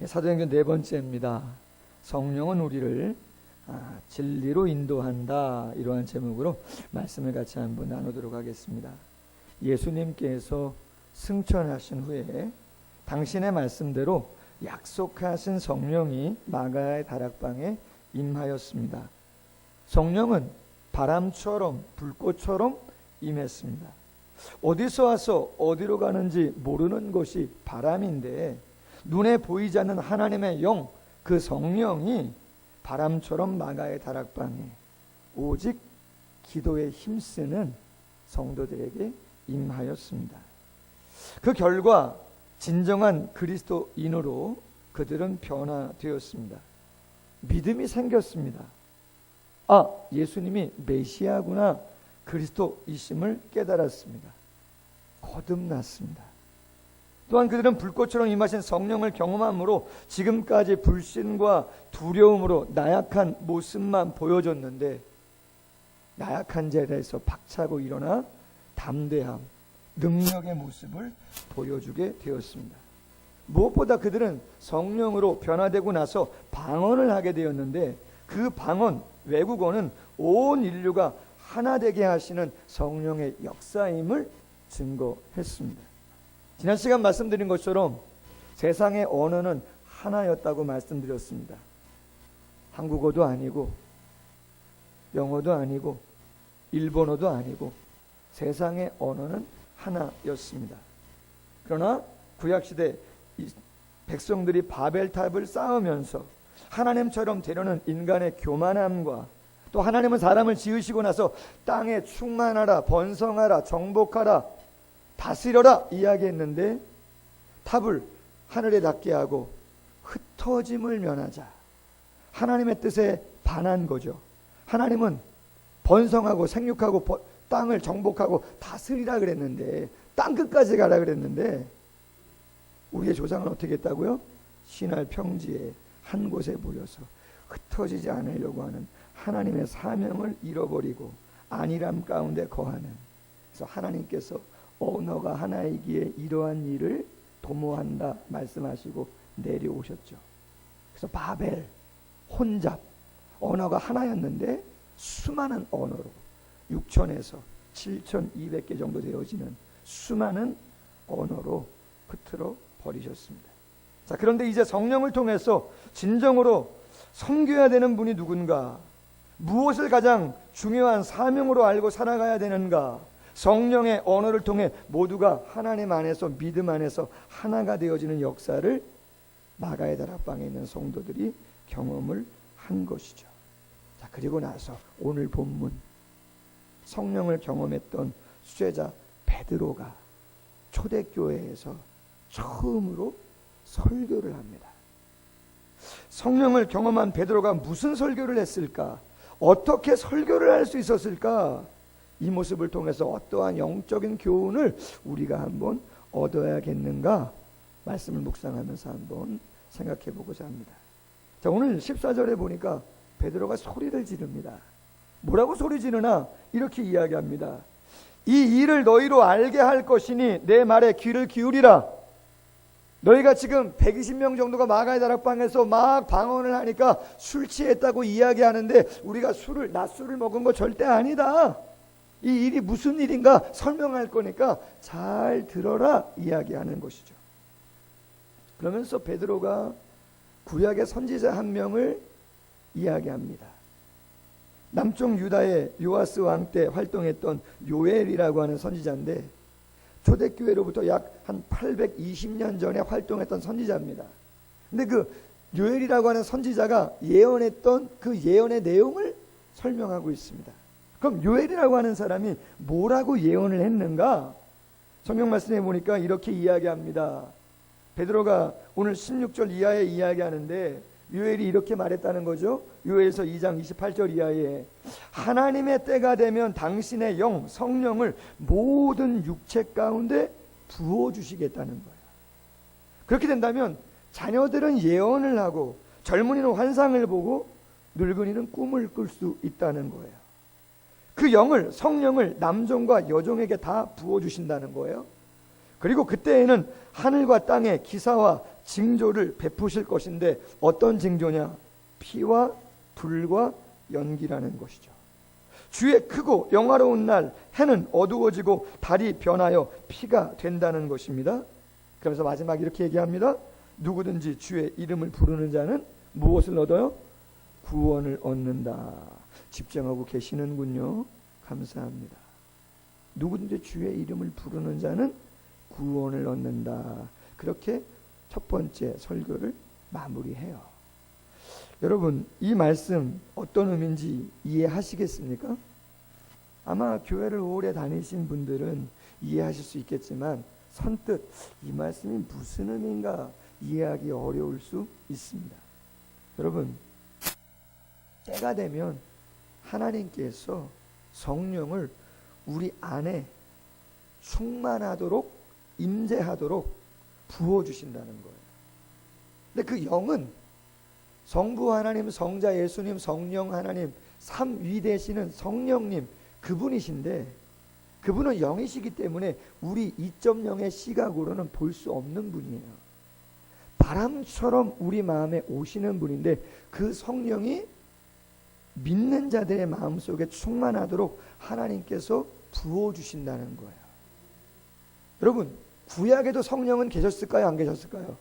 사도행전 네 번째입니다. 성령은 우리를 진리로 인도한다. 이러한 제목으로 말씀을 같이 한번 나누도록 하겠습니다. 예수님께서 승천하신 후에 당신의 말씀대로 약속하신 성령이 마가의 다락방에 임하였습니다. 성령은 바람처럼 불꽃처럼 임했습니다. 어디서 와서 어디로 가는지 모르는 것이 바람인데 눈에 보이지 않는 하나님의 영, 그 성령이 바람처럼 마가의 다락방에 오직 기도에 힘쓰는 성도들에게 임하였습니다. 그 결과 진정한 그리스도인으로 그들은 변화되었습니다. 믿음이 생겼습니다. 예수님이 메시아구나, 그리스도이심을 깨달았습니다. 거듭났습니다. 또한 그들은 불꽃처럼 임하신 성령을 경험함으로 지금까지 불신과 두려움으로 나약한 모습만 보여줬는데 나약한 자리에서 박차고 일어나 담대함, 능력의 모습을 보여주게 되었습니다. 무엇보다 그들은 성령으로 변화되고 나서 방언을 하게 되었는데 그 방언, 외국어는 온 인류가 하나 되게 하시는 성령의 역사임을 증거했습니다. 지난 시간 말씀드린 것처럼 세상의 언어는 하나였다고 말씀드렸습니다. 한국어도 아니고 영어도 아니고 일본어도 아니고 세상의 언어는 하나였습니다. 그러나 구약시대 백성들이 바벨탑을 쌓으면서 하나님처럼 되려는 인간의 교만함과 또 하나님은 사람을 지으시고 나서 땅에 충만하라, 번성하라, 정복하라, 다스려라 이야기했는데 탑을 하늘에 닿게 하고 흩어짐을 면하자. 하나님의 뜻에 반한 거죠. 하나님은 번성하고 생육하고 땅을 정복하고 다스리라 그랬는데, 땅 끝까지 가라 그랬는데 우리의 조상은 어떻게 했다고요? 신할 평지에 한 곳에 모여서 흩어지지 않으려고 하는 하나님의 사명을 잃어버리고 안일함 가운데 거하는, 그래서 하나님께서 언어가 하나이기에 이러한 일을 도모한다 말씀하시고 내려오셨죠. 그래서 바벨, 혼잡, 언어가 하나였는데 수많은 언어로 6,000에서 7,200개 정도 되어지는 수많은 언어로 흩어져 버리셨습니다. 자, 그런데 이제 성령을 통해서 진정으로 섬겨야 되는 분이 누군가, 무엇을 가장 중요한 사명으로 알고 살아가야 되는가, 성령의 언어를 통해 모두가 하나님 안에서 믿음 안에서 하나가 되어지는 역사를 마가의 다락방에 있는 성도들이 경험을 한 것이죠. 자, 그리고 나서 오늘 본문 성령을 경험했던 수제자 베드로가 초대교회에서 처음으로 설교를 합니다. 성령을 경험한 베드로가 무슨 설교를 했을까? 어떻게 설교를 할 수 있었을까? 이 모습을 통해서 어떠한 영적인 교훈을 우리가 한번 얻어야겠는가? 말씀을 묵상하면서 한번 생각해 보고자 합니다. 자, 오늘 14절에 보니까 베드로가 소리를 지릅니다. 뭐라고 소리 지르나? 이렇게 이야기합니다. 이 일을 너희로 알게 할 것이니 내 말에 귀를 기울이라. 너희가 지금 120명 정도가 마가의 다락방에서 막 방언을 하니까 술 취했다고 이야기하는데 우리가 낮술을 먹은 거 절대 아니다. 이 일이 무슨 일인가 설명할 거니까 잘 들어라 이야기하는 것이죠. 그러면서 베드로가 구약의 선지자 한 명을 이야기합니다. 남쪽 유다의 요아스 왕 때 활동했던 요엘이라고 하는 선지자인데 초대교회로부터 약 한 820년 전에 활동했던 선지자입니다. 근데 그 요엘이라고 하는 선지자가 예언했던 그 예언의 내용을 설명하고 있습니다. 그럼 요엘이라고 하는 사람이 뭐라고 예언을 했는가? 성경 말씀에 보니까 이렇게 이야기합니다. 베드로가 오늘 16절 이하에 이야기하는데 요엘이 이렇게 말했다는 거죠. 요엘서 2장 28절 이하에 하나님의 때가 되면 당신의 영, 성령을 모든 육체 가운데 부어주시겠다는 거예요. 그렇게 된다면 자녀들은 예언을 하고 젊은이는 환상을 보고 늙은이는 꿈을 꿀 수 있다는 거예요. 그 영을, 성령을 남종과 여종에게 다 부어주신다는 거예요. 그리고 그때에는 하늘과 땅의 기사와 징조를 베푸실 것인데 어떤 징조냐? 피와 불과 연기라는 것이죠. 주의 크고 영화로운 날 해는 어두워지고 달이 변하여 피가 된다는 것입니다. 그러면서 마지막 이렇게 얘기합니다. 누구든지 주의 이름을 부르는 자는 무엇을 얻어요? 구원을 얻는다. 집중하고 계시는군요. 감사합니다. 누구든지 주의 이름을 부르는 자는 구원을 얻는다. 그렇게 첫 번째 설교를 마무리해요. 여러분, 이 말씀 어떤 의미인지 이해하시겠습니까? 아마 교회를 오래 다니신 분들은 이해하실 수 있겠지만 선뜻 이 말씀이 무슨 의미인가 이해하기 어려울 수 있습니다. 여러분, 때가 되면 하나님께서 성령을 우리 안에 충만하도록 임재하도록 부어주신다는 거예요. 근데 그 영은 성부 하나님, 성자 예수님, 성령 하나님, 삼위 되시는 성령님 그분이신데 그분은 영이시기 때문에 우리 2.0의 시각으로는 볼 수 없는 분이에요. 바람처럼 우리 마음에 오시는 분인데 그 성령이 믿는 자들의 마음속에 충만하도록 하나님께서 부어주신다는 거예요. 여러분, 구약에도 성령은 계셨을까요? 안 계셨을까요?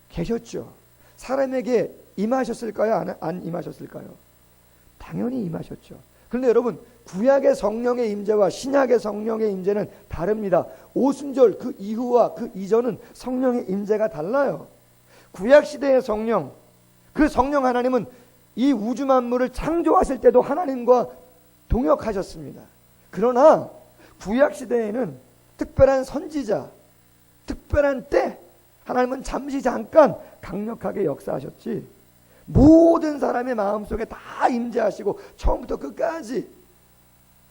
계셨죠. 사람에게 임하셨을까요? 안 임하셨을까요? 당연히 임하셨죠. 그런데 여러분, 구약의 성령의 임재와 신약의 성령의 임재는 다릅니다. 오순절 그 이후와 그 이전은 성령의 임재가 달라요. 구약 시대의 성령, 그 성령 하나님은 이 우주 만물을 창조하실 때도 하나님과 동역하셨습니다. 그러나 구약 시대에는 특별한 선지자, 특별한 때 하나님은 잠시 잠깐 강력하게 역사하셨지 모든 사람의 마음속에 다 임재하시고 처음부터 끝까지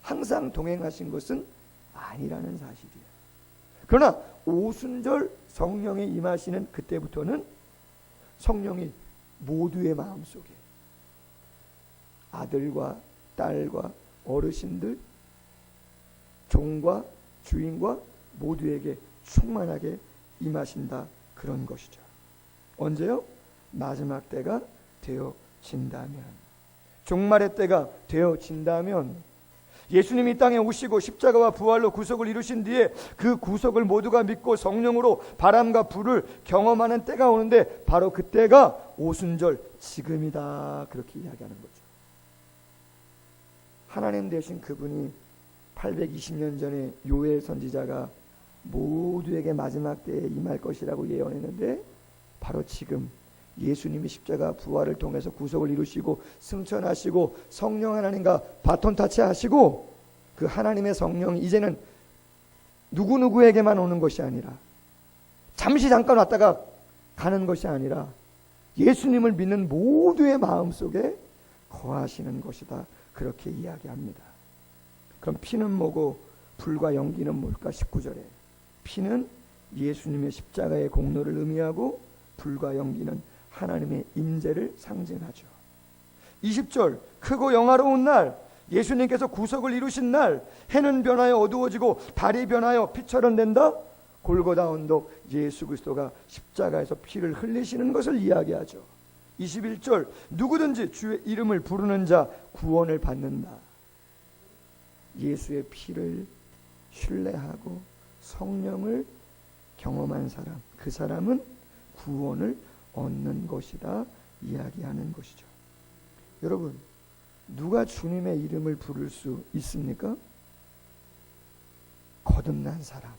항상 동행하신 것은 아니라는 사실이에요. 그러나 오순절 성령이 임하시는 그때부터는 성령이 모두의 마음속에 아들과 딸과 어르신들, 종과 주인과 모두에게 충만하게 임하신다. 그런 것이죠. 언제요? 마지막 때가 되어진다면, 종말의 때가 되어진다면, 예수님이 이 땅에 오시고 십자가와 부활로 구속을 이루신 뒤에 그 구속을 모두가 믿고 성령으로 바람과 불을 경험하는 때가 오는데 바로 그때가 오순절 지금이다. 그렇게 이야기하는 거죠. 하나님 되신 그분이 820년 전에 요엘 선지자가 모두에게 마지막 때에 임할 것이라고 예언했는데 바로 지금 예수님이 십자가 부활을 통해서 구속을 이루시고 승천하시고 성령 하나님과 바톤 타치하시고 그 하나님의 성령이 이제는 누구누구에게만 오는 것이 아니라 잠시 잠깐 왔다가 가는 것이 아니라 예수님을 믿는 모두의 마음속에 거하시는 것이다. 그렇게 이야기합니다. 그럼 피는 뭐고 불과 연기는 뭘까? 19절에 피는 예수님의 십자가의 공로를 의미하고 불과 연기는 하나님의 임재를 상징하죠. 20절 크고 영화로운 날, 예수님께서 구속을 이루신 날, 해는 변하여 어두워지고 달이 변하여 피처럼 된다. 골고다 언덕, 예수 그리스도가 십자가에서 피를 흘리시는 것을 이야기하죠. 21절 누구든지 주의 이름을 부르는 자 구원을 받는다. 예수의 피를 신뢰하고 성령을 경험한 사람, 그 사람은 구원을 얻는 것이다 이야기하는 것이죠. 여러분, 누가 주님의 이름을 부를 수 있습니까? 거듭난 사람,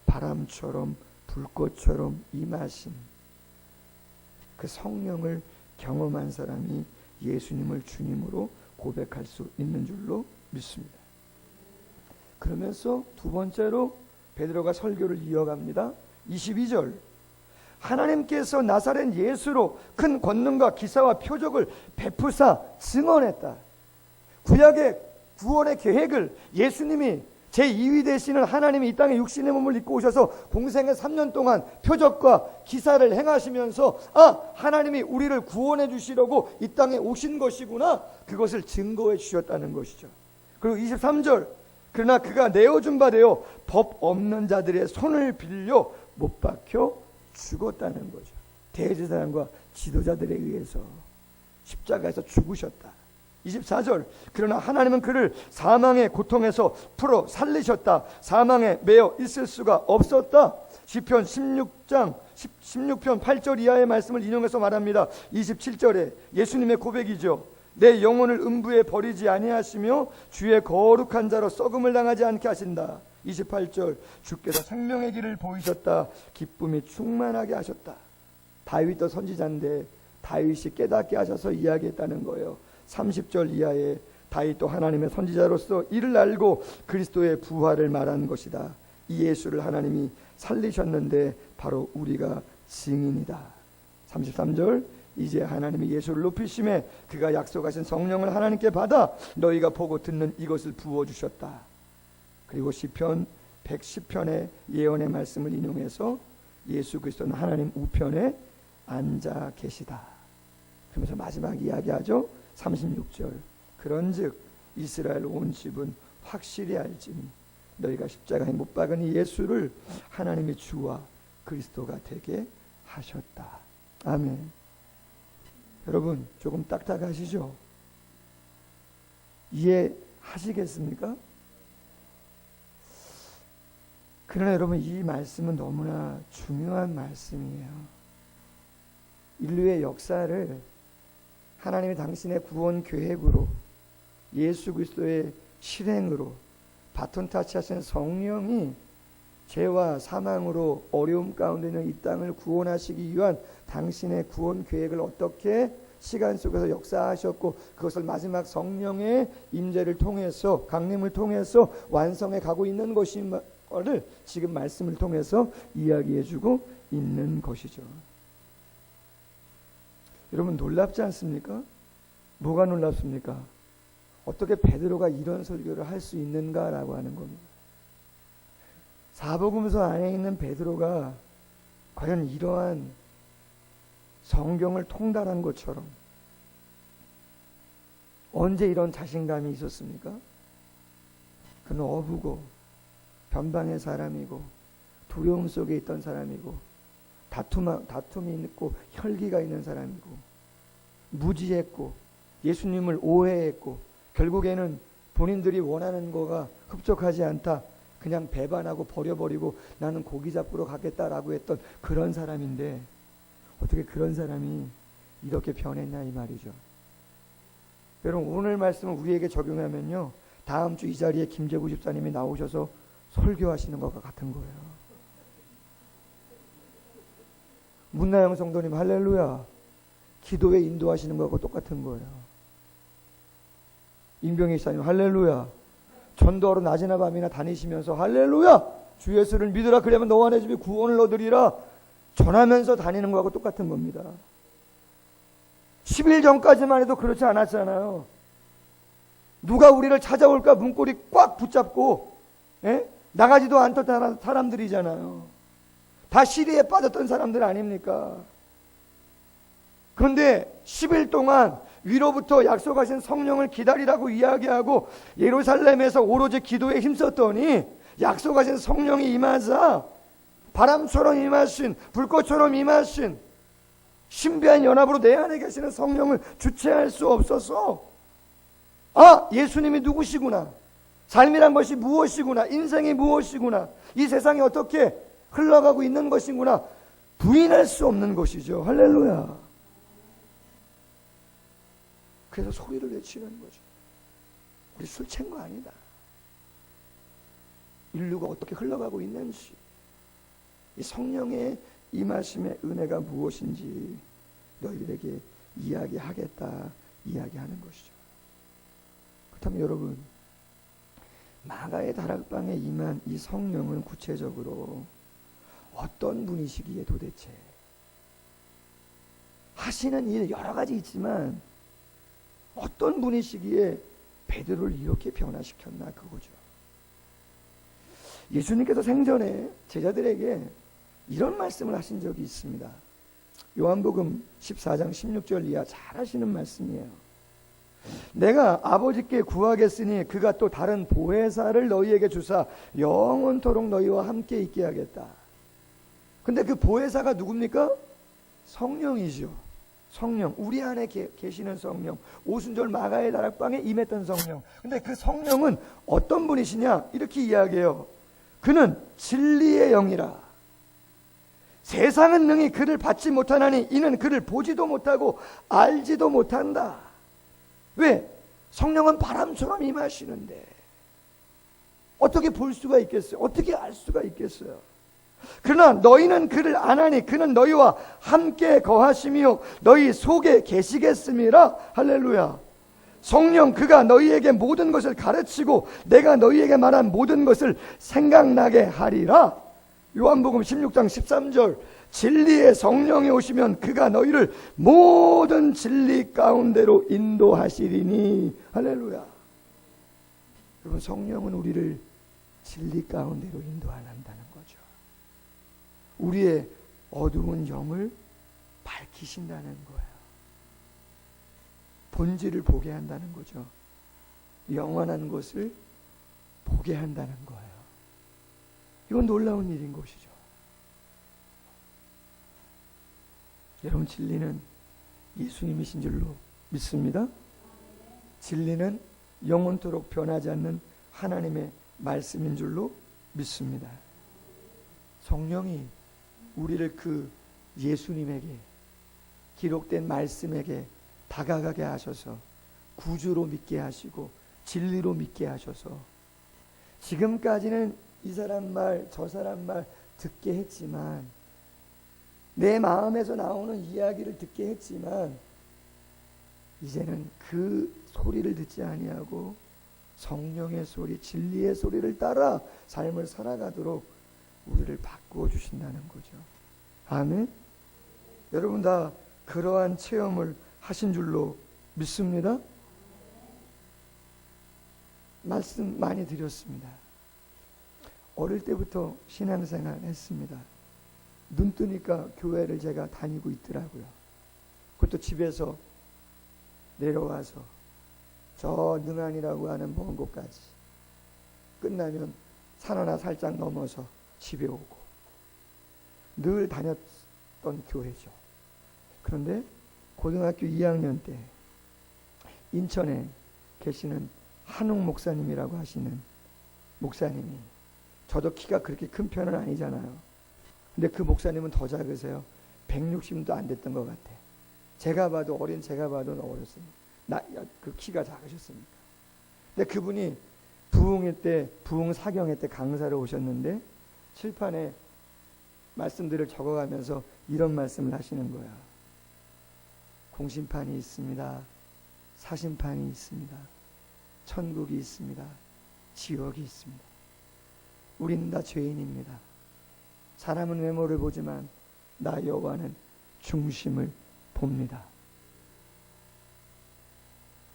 바람처럼 불꽃처럼 임하신 그 성령을 경험한 사람이 예수님을 주님으로 고백할 수 있는 줄로 믿습니다. 그러면서 두 번째로 베드로가 설교를 이어갑니다. 22절 하나님께서 나사렛 예수로 큰 권능과 기사와 표적을 베푸사 증언했다. 구약의 구원의 계획을 예수님이 제2위 되시는 하나님이 이 땅에 육신의 몸을 입고 오셔서 공생의 3년 동안 표적과 기사를 행하시면서 하나님이 우리를 구원해 주시려고 이 땅에 오신 것이구나, 그것을 증거해 주셨다는 것이죠. 그리고 23절 그러나 그가 내어준 바 되어 법 없는 자들의 손을 빌려 못 박혀 죽었다는 거죠. 대제사장과 지도자들에 의해서 십자가에서 죽으셨다. 24절, 그러나 하나님은 그를 사망의 고통에서 풀어 살리셨다. 사망에 매여 있을 수가 없었다. 시편 16편 8절 이하의 말씀을 인용해서 말합니다. 27절에 예수님의 고백이죠. 내 영혼을 음부에 버리지 아니하시며 주의 거룩한 자로 썩음을 당하지 않게 하신다. 28절, 주께서 생명의 길을 보이셨다. 기쁨이 충만하게 하셨다. 다윗도 선지자인데 다윗이 깨닫게 하셔서 이야기했다는 거예요. 30절 이하에 다윗도 하나님의 선지자로서 이를 알고 그리스도의 부활을 말한 것이다. 이 예수를 하나님이 살리셨는데 바로 우리가 증인이다. 33절, 이제 하나님이 예수를 높이심에 그가 약속하신 성령을 하나님께 받아 너희가 보고 듣는 이것을 부어주셨다. 그리고 시편 110편의 예언의 말씀을 인용해서 예수 그리스도는 하나님 우편에 앉아 계시다. 그러면서 마지막 이야기하죠. 36절, 그런즉 이스라엘 온 집은 확실히 알지니 너희가 십자가에 못 박은 이 예수를 하나님이 주와 그리스도가 되게 하셨다. 아멘. 여러분 조금 딱딱하시죠? 이해하시겠습니까? 그러나 여러분 이 말씀은 너무나 중요한 말씀이에요. 인류의 역사를 하나님이 당신의 구원 계획으로 예수 그리스도의 실행으로 바톤 타치하신 성령이 죄와 사망으로 어려움 가운데 있는 이 땅을 구원하시기 위한 당신의 구원 계획을 어떻게 시간 속에서 역사하셨고 그것을 마지막 성령의 임재를 통해서 강림을 통해서 완성해 가고 있는 것임을 지금 말씀을 통해서 이야기해주고 있는 것이죠. 여러분 놀랍지 않습니까? 뭐가 놀랍습니까? 어떻게 베드로가 이런 설교를 할 수 있는가라고 하는 겁니다. 사복음서 안에 있는 베드로가 과연 이러한 성경을 통달한 것처럼 언제 이런 자신감이 있었습니까? 그는 어부고 변방의 사람이고 두려움 속에 있던 사람이고 다툼이 있고 혈기가 있는 사람이고 무지했고 예수님을 오해했고 결국에는 본인들이 원하는 거가 흡족하지 않다. 그냥 배반하고 버려버리고 나는 고기 잡으러 가겠다라고 했던 그런 사람인데 어떻게 그런 사람이 이렇게 변했냐 이 말이죠. 여러분 오늘 말씀을 우리에게 적용하면요. 다음 주 이 자리에 김재구 집사님이 나오셔서 설교하시는 것과 같은 거예요. 문나영 성도님 할렐루야. 기도에 인도하시는 것과 똑같은 거예요. 임병희 집사님 할렐루야. 전도하러 낮이나 밤이나 다니시면서 할렐루야. 주 예수를 믿으라 그러면 너와 내 집이 구원을 얻으리라 전하면서 다니는 것하고 똑같은 겁니다. 10일 전까지만 해도 그렇지 않았잖아요. 누가 우리를 찾아올까 문고리 꽉 붙잡고 나가지도 않던 사람들이잖아요. 다 시리에 빠졌던 사람들 아닙니까? 그런데 10일 동안 위로부터 약속하신 성령을 기다리라고 이야기하고 예루살렘에서 오로지 기도에 힘썼더니 약속하신 성령이 임하자 바람처럼 임하신 불꽃처럼 임하신 신비한 연합으로 내 안에 계시는 성령을 주체할 수 없어서 예수님이 누구시구나, 삶이란 것이 무엇이구나, 인생이 무엇이구나, 이 세상이 어떻게 흘러가고 있는 것이구나 부인할 수 없는 것이죠. 할렐루야. 그래서 소리를 외치는 거죠. 우리 술 취한 거 아니다. 인류가 어떻게 흘러가고 있는지, 이 성령의 임하심의 은혜가 무엇인지 너희들에게 이야기하겠다 이야기하는 것이죠. 그렇다면 여러분 마가의 다락방에 임한 이 성령은 구체적으로 어떤 분이시기에 도대체 하시는 일 여러 가지 있지만 어떤 분이시기에 베드로를 이렇게 변화시켰나 그거죠. 예수님께서 생전에 제자들에게 이런 말씀을 하신 적이 있습니다. 요한복음 14장 16절 이하 잘 하시는 말씀이에요. 내가 아버지께 구하겠으니 그가 또 다른 보혜사를 너희에게 주사 영원토록 너희와 함께 있게 하겠다. 근데 그 보혜사가 누굽니까? 성령이죠. 성령, 우리 안에 계시는 성령, 오순절 마가의 다락방에 임했던 성령. 근데 그 성령은 어떤 분이시냐? 이렇게 이야기해요. 그는 진리의 영이라. 세상은 능히 그를 받지 못하나니 이는 그를 보지도 못하고 알지도 못한다. 왜? 성령은 바람처럼 임하시는데 어떻게 볼 수가 있겠어요? 어떻게 알 수가 있겠어요? 그러나 너희는 그를 아나니 그는 너희와 함께 거하시며 너희 속에 계시겠음이라. 할렐루야. 성령, 그가 너희에게 모든 것을 가르치고 내가 너희에게 말한 모든 것을 생각나게 하리라. 요한복음 16장 13절. 진리의 성령이 오시면 그가 너희를 모든 진리 가운데로 인도하시리니. 할렐루야. 여러분, 성령은 우리를 진리 가운데로 인도한다는 거죠. 우리의 어두운 영을 밝히신다는 거예요. 본질을 보게 한다는 거죠. 영원한 것을 보게 한다는 거예요. 이건 놀라운 일인 것이죠. 여러분, 진리는 예수님이신 줄로 믿습니다. 진리는 영원토록 변하지 않는 하나님의 말씀인 줄로 믿습니다. 성령이 우리를 그 예수님에게 기록된 말씀에게 다가가게 하셔서 구주로 믿게 하시고 진리로 믿게 하셔서 지금까지는 이 사람 말 저 사람 말 듣게 했지만 내 마음에서 나오는 이야기를 듣게 했지만 이제는 그 소리를 듣지 아니하고 성령의 소리, 진리의 소리를 따라 삶을 살아가도록 우리를 바꾸어 주신다는 거죠. 아멘. 여러분 다 그러한 체험을 하신 줄로 믿습니다. 말씀 많이 드렸습니다. 어릴 때부터 신앙생활 했습니다. 눈 뜨니까 교회를 제가 다니고 있더라고요. 그것도 집에서 내려와서 저 능안이라고 하는 먼 곳까지 끝나면 산 하나 살짝 넘어서 집에 오고 늘 다녔던 교회죠. 그런데 고등학교 2학년 때 인천에 계시는 한옥 목사님이라고 하시는 목사님이, 저도 키가 그렇게 큰 편은 아니잖아요. 근데 그 목사님은 더 작으세요. 160도 안 됐던 것 같아. 제가 봐도 제가 봐도 어렸으니까. 그 키가 작으셨으니까. 근데 그분이 부흥 사경회 때 강사를 오셨는데 칠판에 말씀들을 적어가면서 이런 말씀을 하시는 거야. 공심판이 있습니다. 사심판이 있습니다. 천국이 있습니다. 지옥이 있습니다. 우리는 다 죄인입니다. 사람은 외모를 보지만 나 여호와는 중심을 봅니다.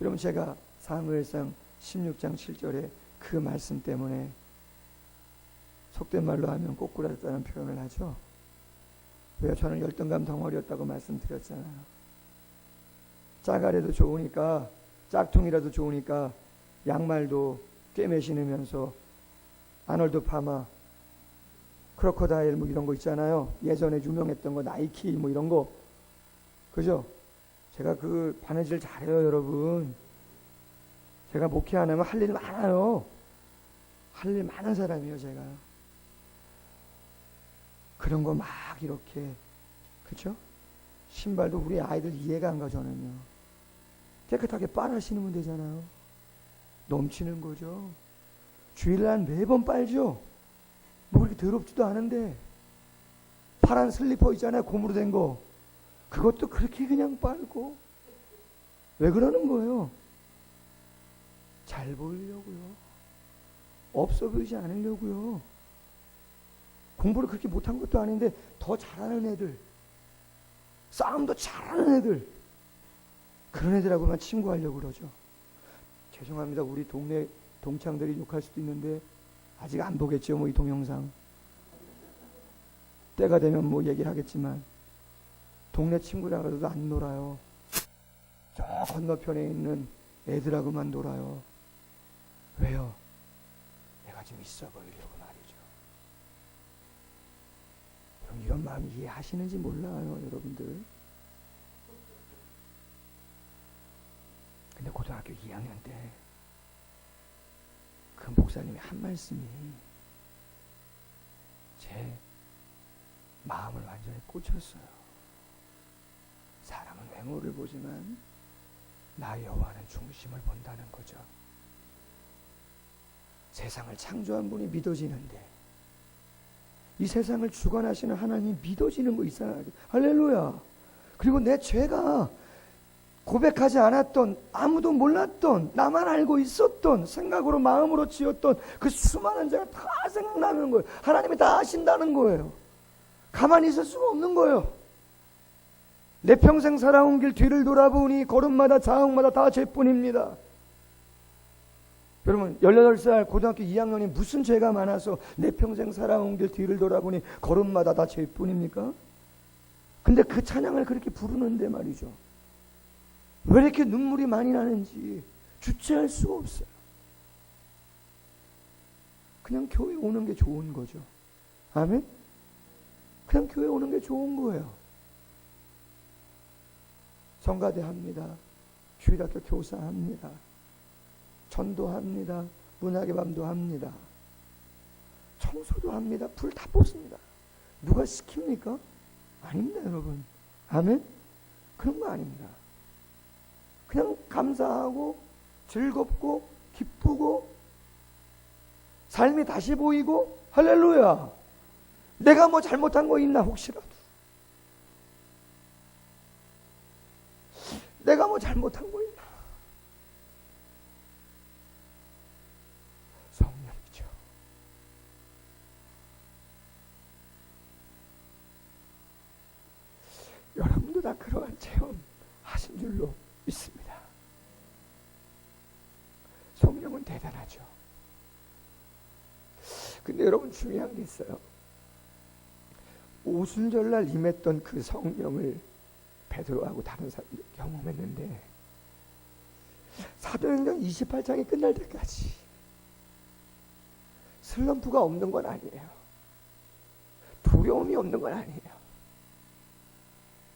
여러분, 제가 사무엘상 16장 7절에 그 말씀 때문에 속된 말로 하면 꼬꾸라졌다는 표현을 하죠. 왜요? 저는 열등감 덩어리였다고 말씀드렸잖아요. 짜가래도 좋으니까, 짝퉁이라도 좋으니까 양말도 꿰매 신으면서 아놀드 파마, 크로커다일 뭐 이런 거 있잖아요. 예전에 유명했던 거 나이키 뭐 이런 거, 그죠? 제가 그 바느질 잘해요, 여러분. 제가 목회 안 하면 할 일 많아요. 할 일 많은 사람이에요, 제가. 그런 거 막 이렇게, 그죠? 신발도 우리 아이들 이해가 안 가, 저는요. 깨끗하게 빨아 신으면 되잖아요. 넘치는 거죠. 주일날 매번 빨죠. 뭐 그렇게 더럽지도 않은데. 파란 슬리퍼 있잖아요, 고무로 된 거. 그것도 그렇게 그냥 빨고. 왜 그러는 거예요? 잘 보이려고요. 없어 보이지 않으려고요. 공부를 그렇게 못한 것도 아닌데 더 잘하는 애들, 싸움도 잘하는 애들, 그런 애들하고만 친구하려고 그러죠. 죄송합니다. 우리 동네 동창들이 욕할 수도 있는데 아직 안 보겠죠, 뭐 이 동영상. 때가 되면 뭐 얘기를 하겠지만 동네 친구랑 그래도 안 놀아요. 저 건너편에 있는 애들하고만 놀아요. 왜요? 내가 좀 있어 보이려고 말이죠. 그럼 이런 마음 이해하시는지 몰라요, 여러분들. 근데 고등학교 2학년 때 그 목사님의 한 말씀이 제 마음을 완전히 꽂혔어요. 사람은 외모를 보지만 나 여호와는 중심을 본다는 거죠. 세상을 창조한 분이 믿어지는데 이 세상을 주관하시는 하나님이 믿어지는 거 이상하게. 할렐루야. 그리고 내 죄가 고백하지 않았던, 아무도 몰랐던, 나만 알고 있었던 생각으로 마음으로 지었던 그 수많은 죄가 다 생각나는 거예요. 하나님이 다 아신다는 거예요. 가만히 있을 수가 없는 거예요. 내 평생 살아온 길 뒤를 돌아보니 걸음마다 자흥마다 다 죄뿐입니다. 여러분 18살 고등학교 2학년이 무슨 죄가 많아서 내 평생 살아온 길 뒤를 돌아보니 걸음마다 다 죄뿐입니까? 근데 그 찬양을 그렇게 부르는데 말이죠. 왜 이렇게 눈물이 많이 나는지 주체할 수가 없어요. 그냥 교회 오는 게 좋은 거죠. 아멘? 그냥 교회 오는 게 좋은 거예요. 성가대 합니다. 주일학교 교사합니다. 전도합니다. 문학의 밤도 합니다. 청소도 합니다. 불 다 뽑습니다. 누가 시킵니까? 아닙니다, 여러분. 아멘? 그런 거 아닙니다. 그냥 감사하고 즐겁고 기쁘고 삶이 다시 보이고 할렐루야. 내가 뭐 잘못한 거 있나 혹시라도. 내가 뭐 잘못한 거 있나. 성령이죠. 여러분도 다 그러한 체험 하신 줄로 믿습니다. 성령은 대단하죠. 근데 여러분 중요한 게 있어요. 오순절날 임했던 그 성령을 베드로하고 다른 사람들이 경험했는데 사도행전 28장이 끝날 때까지 슬럼프가 없는 건 아니에요. 두려움이 없는 건 아니에요.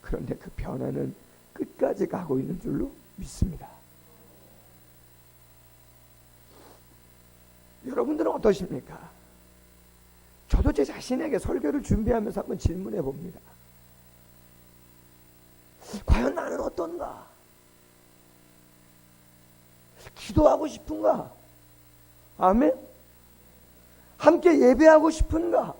그런데 그 변화는 끝까지 가고 있는 줄로 믿습니다. 여러분들은 어떠십니까? 저도 제 자신에게 설교를 준비하면서 한번 질문해 봅니다. 과연 나는 어떤가? 기도하고 싶은가? 아멘? 함께 예배하고 싶은가?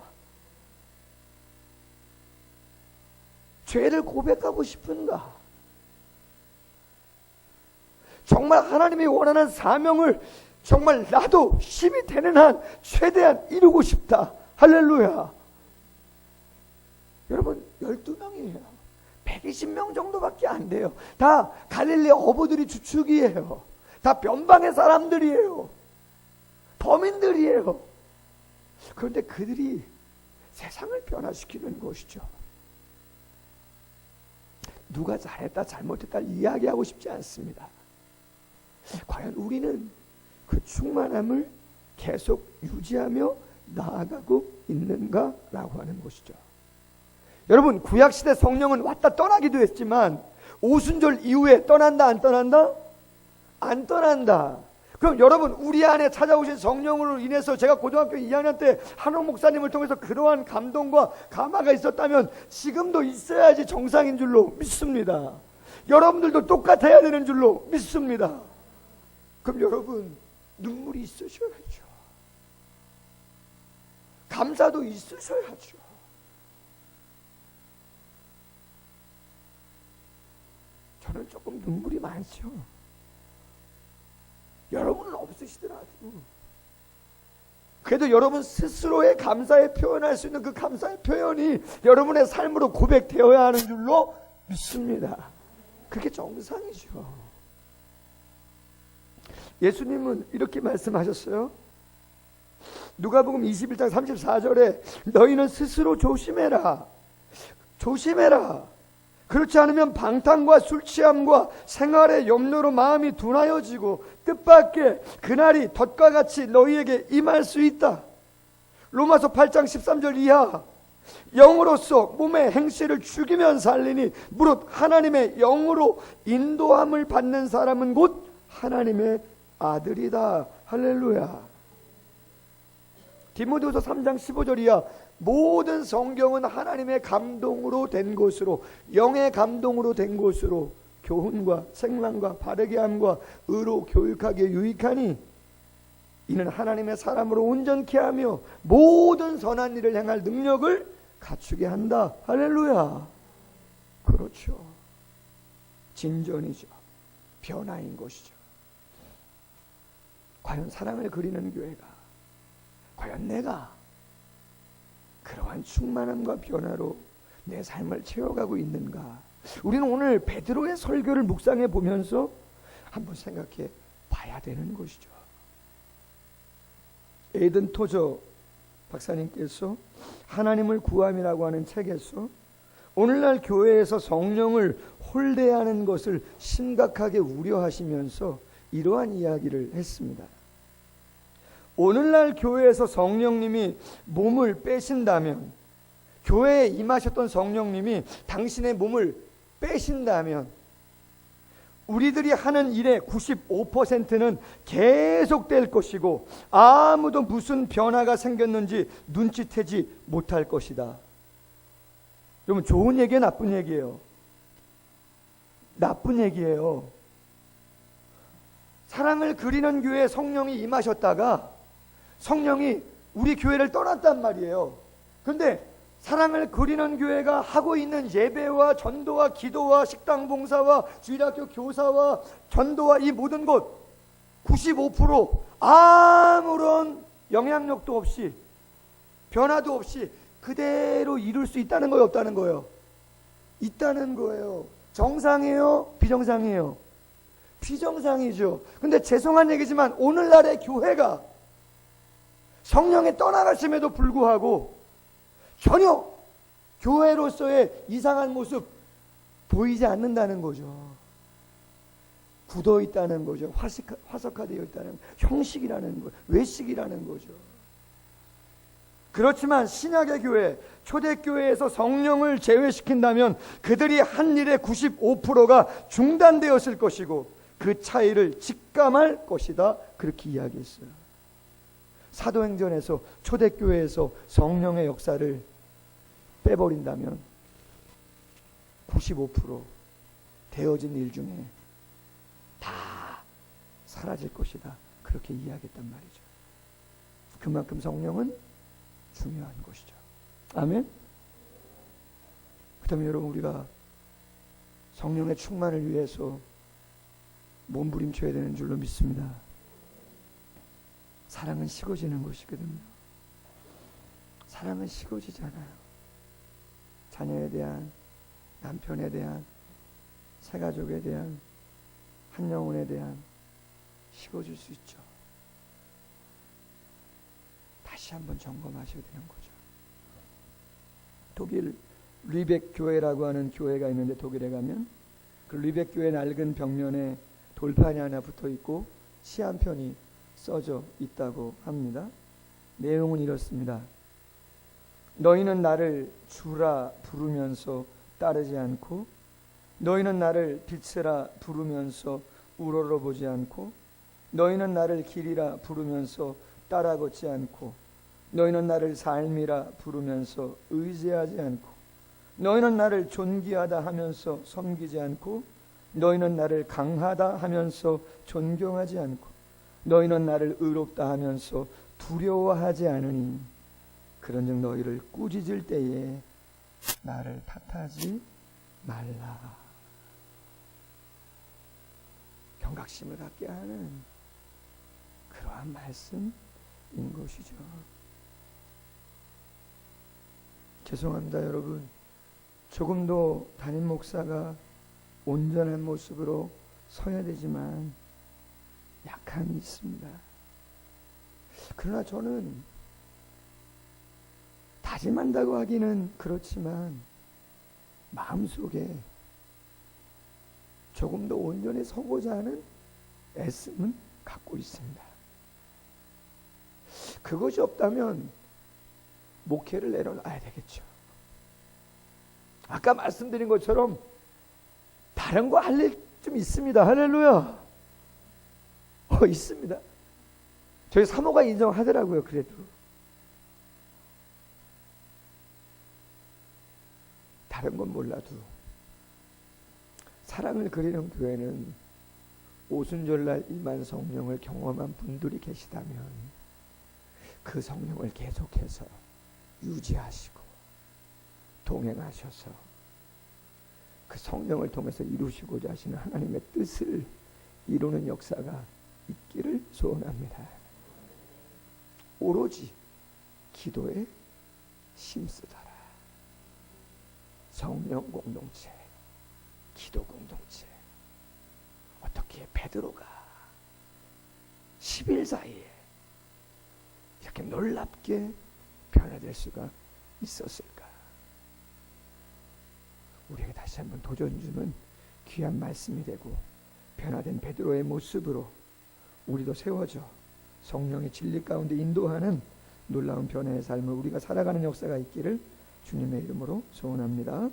죄를 고백하고 싶은가? 정말 하나님이 원하는 사명을 정말 나도 힘이 되는 한 최대한 이루고 싶다. 할렐루야. 여러분 12명이에요. 120명 정도밖에 안 돼요. 다 갈릴리 어부들이 주축이에요. 다 변방의 사람들이에요. 범인들이에요. 그런데 그들이 세상을 변화시키는 것이죠. 누가 잘했다 잘못했다 이야기하고 싶지 않습니다. 과연 우리는 그 충만함을 계속 유지하며 나아가고 있는가라고 하는 것이죠. 여러분 구약시대 성령은 왔다 떠나기도 했지만 오순절 이후에 떠난다 안 떠난다? 안 떠난다. 그럼 여러분 우리 안에 찾아오신 성령으로 인해서 제가 고등학교 2학년 때 한옥 목사님을 통해서 그러한 감동과 감화가 있었다면 지금도 있어야지 정상인 줄로 믿습니다. 여러분들도 똑같아야 되는 줄로 믿습니다. 그럼 여러분 눈물이 있으셔야죠. 감사도 있으셔야죠. 저는 조금 눈물이 많죠. 여러분은 없으시더라도 그래도 여러분 스스로의 감사에 표현할 수 있는 그 감사의 표현이 여러분의 삶으로 고백되어야 하는 줄로 믿습니다. 그게 정상이죠. 예수님은 이렇게 말씀하셨어요. 누가복음 21장 34절에 너희는 스스로 조심해라. 조심해라. 그렇지 않으면 방탕과 술 취함과 생활의 염려로 마음이 둔하여지고 뜻밖의 그날이 덫과 같이 너희에게 임할 수 있다. 로마서 8장 13절 이하. 영으로서 몸의 행실을 죽이면 살리니 무릇 하나님의 영으로 인도함을 받는 사람은 곧 하나님의 아들이다. 할렐루야. 디모데후서 3장 15절 이하. 모든 성경은 하나님의 감동으로 된 것으로, 영의 감동으로 된 것으로 교훈과 책망과 바르게 함과 의로 교육하기에 유익하니 이는 하나님의 사람으로 온전케 하며 모든 선한 일을 행할 능력을 갖추게 한다. 할렐루야. 그렇죠. 진전이죠. 변화인 것이죠. 과연 사랑을 그리는 교회가, 과연 내가 그러한 충만함과 변화로 내 삶을 채워가고 있는가? 우리는 오늘 베드로의 설교를 묵상해 보면서 한번 생각해 봐야 되는 것이죠. 에이든 토저 박사님께서 하나님을 구함이라고 하는 책에서 오늘날 교회에서 성령을 홀대하는 것을 심각하게 우려하시면서 이러한 이야기를 했습니다. 오늘날 교회에서 성령님이 몸을 빼신다면, 교회에 임하셨던 성령님이 당신의 몸을 빼신다면 우리들이 하는 일의 95%는 계속될 것이고 아무도 무슨 변화가 생겼는지 눈치채지 못할 것이다. 여러분, 좋은 얘기예요, 나쁜 얘기예요? 나쁜 얘기예요. 사랑을 그리는 교회에 성령이 임하셨다가 성령이 우리 교회를 떠났단 말이에요. 그런데 사랑을 그리는 교회가 하고 있는 예배와 전도와 기도와 식당 봉사와 주일학교 교사와 전도와 이 모든 것 95% 아무런 영향력도 없이 변화도 없이 그대로 이룰 수 있다는 거예요, 없다는 거예요? 있다는 거예요. 정상이에요? 비정상이에요? 비정상이죠. 근데 죄송한 얘기지만 오늘날의 교회가 성령이 떠나가심에도 불구하고 전혀 교회로서의 이상한 모습 보이지 않는다는 거죠. 굳어 있다는 거죠. 화석화되어 있다는, 형식이라는 거, 외식이라는 거죠. 그렇지만 신약의 교회, 초대교회에서 성령을 제외시킨다면 그들이 한 일의 95%가 중단되었을 것이고 그 차이를 직감할 것이다. 그렇게 이야기했어요. 사도행전에서 초대교회에서 성령의 역사를 빼버린다면 95% 되어진 일 중에 다 사라질 것이다. 그렇게 이야기했단 말이죠. 그만큼 성령은 중요한 것이죠. 아멘. 그다음에 여러분, 우리가 성령의 충만을 위해서 몸부림쳐야 되는 줄로 믿습니다. 사랑은 식어지는 것이거든요. 사랑은 식어지잖아요. 자녀에 대한, 남편에 대한, 새가족에 대한, 한 영혼에 대한 식어질 수 있죠. 다시 한번 점검하셔야 되는 거죠. 독일 리벡 교회라고 하는 교회가 있는데 독일에 가면 그 리벡 교회 낡은 벽면에 돌판이 하나 붙어 있고 시 한 편이 써져 있다고 합니다. 내용은 이렇습니다. 너희는 나를 주라 부르면서 따르지 않고, 너희는 나를 빛이라 부르면서 우러러보지 않고, 너희는 나를 길이라 부르면서 따라 걷지 않고, 너희는 나를 삶이라 부르면서 의지하지 않고, 너희는 나를 존귀하다 하면서 섬기지 않고, 너희는 나를 강하다 하면서 존경하지 않고, 너희는 나를 의롭다 하면서 두려워하지 않으니 그런즉 너희를 꾸짖을 때에 나를 탓하지 말라. 경각심을 갖게 하는 그러한 말씀인 것이죠. 죄송합니다, 여러분. 조금 더 담임 목사가 온전한 모습으로 서야 되지만 약함이 있습니다. 그러나 저는 다짐한다고 하기는 그렇지만 마음속에 조금 더 온전히 서고자 하는 애씀은 갖고 있습니다. 그것이 없다면 목회를 내려놔야 되겠죠. 아까 말씀드린 것처럼 다른 거 할 일 좀 있습니다. 할렐루야. 있습니다. 저희 사모가 인정하더라고요. 그래도 다른 건 몰라도 사랑을 그리는 교회는 오순절날 임한 성령을 경험한 분들이 계시다면 그 성령을 계속해서 유지하시고 동행하셔서 그 성령을 통해서 이루시고자 하시는 하나님의 뜻을 이루는 역사가 있기를 소원합니다. 오로지 기도에 힘쓰더라. 성령 공동체, 기도 공동체. 어떻게 베드로가 10일 사이에 이렇게 놀랍게 변화될 수가 있었을까? 우리에게 다시 한번 도전 주는 귀한 말씀이 되고 변화된 베드로의 모습으로 우리도 세워져 성령의 진리 가운데 인도하는 놀라운 변화의 삶을 우리가 살아가는 역사가 있기를 주님의 이름으로 소원합니다.